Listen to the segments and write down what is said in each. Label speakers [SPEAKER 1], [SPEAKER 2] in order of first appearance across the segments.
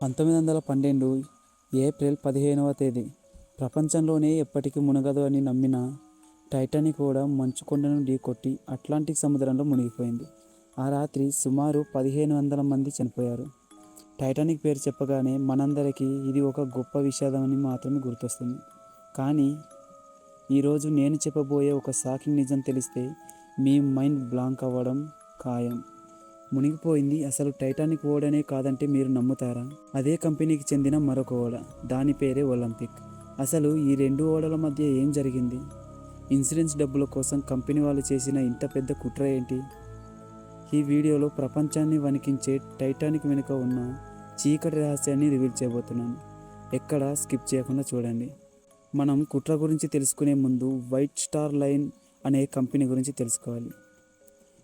[SPEAKER 1] 1912 April 15వ తేదీ. ప్రపంచంలోనే ఎప్పటికీ మునగదు అని నమ్మిన టైటానిక్ ఓడ మంచుకొండను ఢీకొట్టి అట్లాంటిక్ సముద్రంలో మునిగిపోయింది. ఆ రాత్రి సుమారు 1500 మంది చనిపోయారు. టైటానిక్ పేరు చెప్పగానే మనందరికీ ఇది ఒక గొప్ప విషాదమని మాత్రమే గుర్తొస్తుంది. కానీ ఈరోజు నేను చెప్పబోయే ఒక షాకింగ్ నిజం తెలిస్తే మీ మైండ్ బ్లాంక్ అవ్వడం ఖాయం. మునిగిపోయింది అసలు టైటానిక్ ఓడనే కాదంటే మీరు నమ్ముతారా? అదే కంపెనీకి చెందిన మరొక ఓడ, దాని పేరే ఒలింపిక్. అసలు ఈ రెండు ఓడల మధ్య ఏం జరిగింది? ఇన్సూరెన్స్ డబ్బుల కోసం కంపెనీ వాళ్ళు చేసిన ఇంత పెద్ద కుట్ర ఏంటి? ఈ వీడియోలో ప్రపంచాన్ని వణికించే టైటానిక్ వెనుక ఉన్న చీకటి రహస్యాన్ని రివీల్ చేయబోతున్నాను. ఎక్కడ స్కిప్ చేయకుండా చూడండి. మనం కుట్ర గురించి తెలుసుకునే ముందు వైట్ స్టార్ లైన్ అనే కంపెనీ గురించి తెలుసుకోవాలి.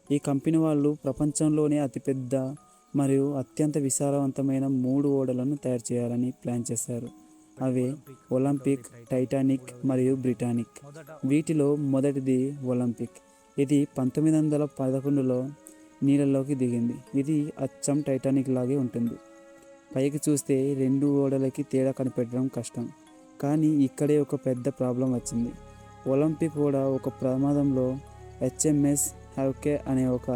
[SPEAKER 1] ఈ కంపెనీ వాళ్ళు ప్రపంచంలోనే అతిపెద్ద మరియు అత్యంత విశాలవంతమైన 3 ఓడలను తయారు చేయాలని ప్లాన్ చేశారు. అవే ఒలింపిక్, టైటానిక్ మరియు బ్రిటానిక్. వీటిలో మొదటిది ఒలింపిక్. ఇది 1911లో నీళ్ళలోకి దిగింది. ఇది అచ్చం టైటానిక్ లాగే ఉంటుంది. పైకి చూస్తే 2 ఓడలకి తేడా కనిపెట్టడం కష్టం. కానీ ఇక్కడే ఒక పెద్ద ప్రాబ్లం వచ్చింది. ఒలింపిక్ ఓడ ఒక ప్రమాదంలో HMS హ్యావ్కే అనే ఒక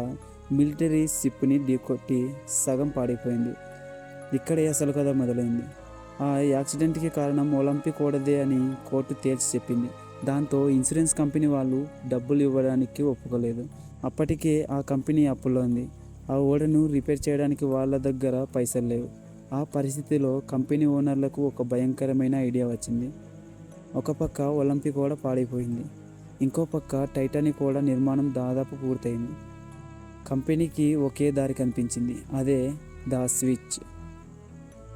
[SPEAKER 1] మిలిటరీ షిప్ని ఢీకొట్టి సగం పాడైపోయింది. ఇక్కడే అసలు కథ మొదలైంది. ఆ యాక్సిడెంట్కి కారణం ఒలింపిక్ ఓడదే అని కోర్టు తేల్చి చెప్పింది. దాంతో ఇన్సూరెన్స్ కంపెనీ వాళ్ళు డబ్బులు ఇవ్వడానికి ఒప్పుకోలేదు. అప్పటికే ఆ కంపెనీ అప్పుల్లో ఉంది. ఆ ఓడను రిపేర్ చేయడానికి వాళ్ళ దగ్గర పైసలు లేవు. ఆ పరిస్థితిలో కంపెనీ ఓనర్లకు ఒక భయంకరమైన ఐడియా వచ్చింది. ఒక పక్క ఒలింపిక్ ఓడ పాడైపోయింది, ఇంకో పక్క టైటానిక్ ఓడ నిర్మాణం దాదాపు పూర్తయింది. కంపెనీకి ఒకే దారి కనిపించింది, అదే ద స్విచ్.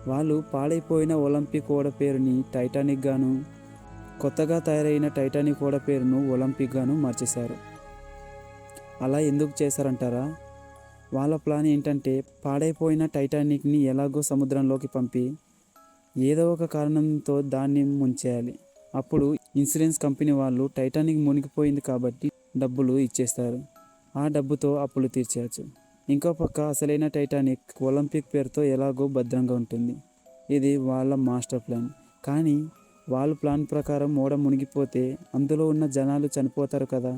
[SPEAKER 1] వాళ్ళు పాడైపోయిన ఒలింపిక్ ఓడ పేరుని టైటానిక్ గాను, కొత్తగా తయారైన టైటానిక్ ఓడ పేరును ఒలింపిక్ గాను మార్చేశారు. అలా ఎందుకు చేశారంటారా? వాళ్ళ ప్లాన్ ఏంటంటే పాడైపోయిన టైటానిక్ని ఎలాగో సముద్రంలోకి పంపి ఏదో ఒక కారణంతో దాన్ని ముంచేయాలి. అప్పుడు ఇన్సూరెన్స్ కంపెనీ వాళ్ళు టైటానిక్ మునిగిపోయింది కాబట్టి డబ్బులు ఇచ్చేస్తారు. ఆ డబ్బుతో అప్పులు తీర్చేయచ్చు. ఇంకో పక్క అసలైన టైటానిక్ ఒలింపిక్ పేరుతో ఎలాగో భద్రంగా ఉంటుంది. ఇది వాళ్ళ మాస్టర్ ప్లాన్. కానీ వాళ్ళ ప్లాన్ ప్రకారం ఓడ మునిగిపోతే అందులో ఉన్న జనాలు చనిపోతారు కదా.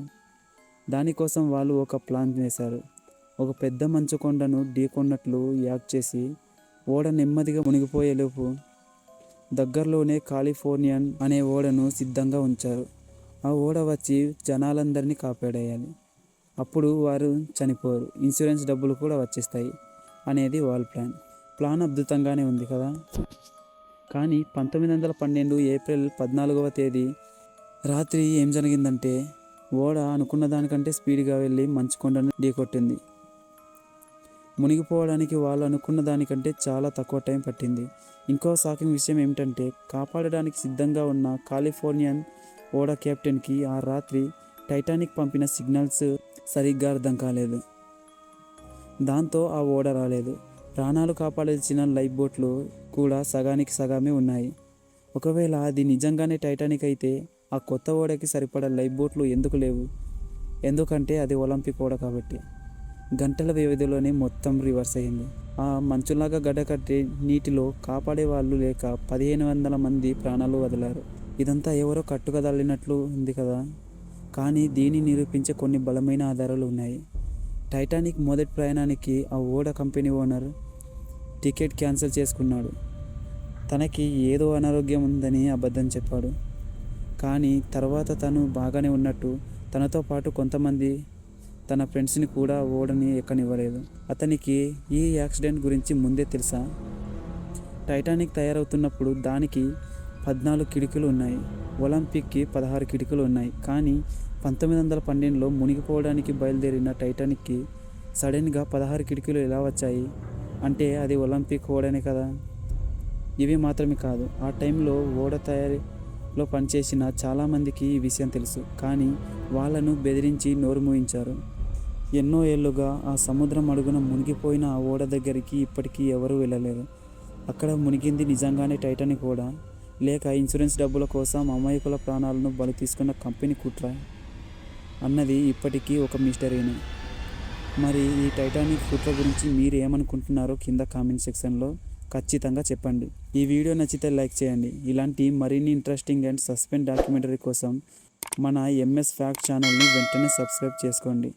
[SPEAKER 1] దానికోసం వాళ్ళు ఒక ప్లాన్ వేశారు. ఒక పెద్ద మంచు కొండను ఢీకొన్నట్లు యాక్ట్ చేసి ఓడ నెమ్మదిగా మునిగిపోయేలోపు దగ్గరలోనే కాలిఫోర్నియన్ అనే ఓడను సిద్ధంగా ఉంచారు. ఆ ఓడ వచ్చి జనాలందరినీ కాపాడేయాలి. అప్పుడు వారు చనిపోరు, ఇన్సూరెన్స్ డబ్బులు కూడా వచ్చేస్తాయి అనేది వాళ్ళ ప్లాన్ అద్భుతంగానే ఉంది కదా. కానీ 1912 ఏప్రిల్ 14వ తేదీ రాత్రి ఏం జరిగిందంటే ఓడ అనుకున్న దానికంటే స్పీడ్గా వెళ్ళి మంచుకొండను ఢీకొట్టింది. మునిగిపోవడానికి వాళ్ళు అనుకున్న దానికంటే చాలా తక్కువ టైం పట్టింది. ఇంకో షాకింగ్ విషయం ఏమిటంటే కాపాడడానికి సిద్ధంగా ఉన్న కాలిఫోర్నియన్ ఓడ కెప్టెన్కి ఆ రాత్రి టైటానిక్ పంపిన సిగ్నల్స్ సరిగ్గా అర్థం కాలేదు. దాంతో ఆ ఓడ రాలేదు. ప్రాణాలు కాపాడాల్సిన లైఫ్ బోట్లు కూడా సగానికి సగమే ఉన్నాయి. ఒకవేళ అది నిజంగానే టైటానిక్ అయితే ఆ కొత్త ఓడకి సరిపడా లైఫ్ బోట్లు ఎందుకు లేవు? ఎందుకంటే అది ఒలింపిక్ ఓడ కాబట్టి. గంటల వ్యవధిలోనే మొత్తం రివర్స్ అయింది. ఆ మంచులాగా గడ్డకట్టి నీటిలో కాపాడే వాళ్ళు లేక 1500 మంది ప్రాణాలు వదిలారు. ఇదంతా ఎవరో కట్టుకదల్లినట్లు ఉంది కదా. కానీ దీన్ని నిరూపించే కొన్ని బలమైన ఆధారాలు ఉన్నాయి. టైటానిక్ మొదటి ప్రయాణానికి ఆ ఓడ కంపెనీ ఓనర్ టికెట్ క్యాన్సిల్ చేసుకున్నాడు. తనకి ఏదో అనారోగ్యం ఉందని అబద్ధం చెప్పాడు. కానీ తర్వాత తను బాగానే ఉన్నట్టు తనతో పాటు కొంతమంది తన ఫ్రెండ్స్ని కూడా ఓడని ఎక్కనివ్వలేదు. అతనికి ఈ యాక్సిడెంట్ గురించి ముందే తెలుసా? టైటానిక్ తయారవుతున్నప్పుడు దానికి 14 కిటికీలు ఉన్నాయి, ఒలింపిక్కి 16 కిటికీలు ఉన్నాయి. కానీ 1912లో మునిగిపోవడానికి బయలుదేరిన టైటానిక్కి సడన్గా 16 కిటికీలు ఎలా వచ్చాయి? అంటే అది ఒలింపిక్ ఓడనే కదా. ఇవి మాత్రమే కాదు, ఆ టైంలో ఓడ తయారీలో పనిచేసిన చాలామందికి ఈ విషయం తెలుసు. కానీ వాళ్ళను బెదిరించి నోరు మూయించారు. ఎన్నో ఏళ్లుగా ఆ సముద్రం అడుగున మునిగిపోయిన ఆ ఓడ దగ్గరికి ఇప్పటికీ ఎవరూ వెళ్ళలేరు. అక్కడ మునిగింది నిజంగానే టైటానిక్ ఓడ, లేక ఇన్సూరెన్స్ డబ్బుల కోసం అమాయకుల ప్రాణాలను బలి తీసుకున్న కంపెనీ కుట్ర అన్నది ఇప్పటికీ ఒక మిస్టరీనే. మరి ఈ టైటానిక్ కుట్ర గురించి మీరు ఏమనుకుంటున్నారో కింద కామెంట్ సెక్షన్లో ఖచ్చితంగా చెప్పండి. ఈ వీడియో నచ్చితే లైక్ చేయండి. ఇలాంటి మరిన్ని ఇంట్రెస్టింగ్ అండ్ సస్పెన్స్ డాక్యుమెంటరీ కోసం మన ఎంఎస్ ఫ్యాక్ట్ ఛానల్ని వెంటనే సబ్స్క్రైబ్ చేసుకోండి.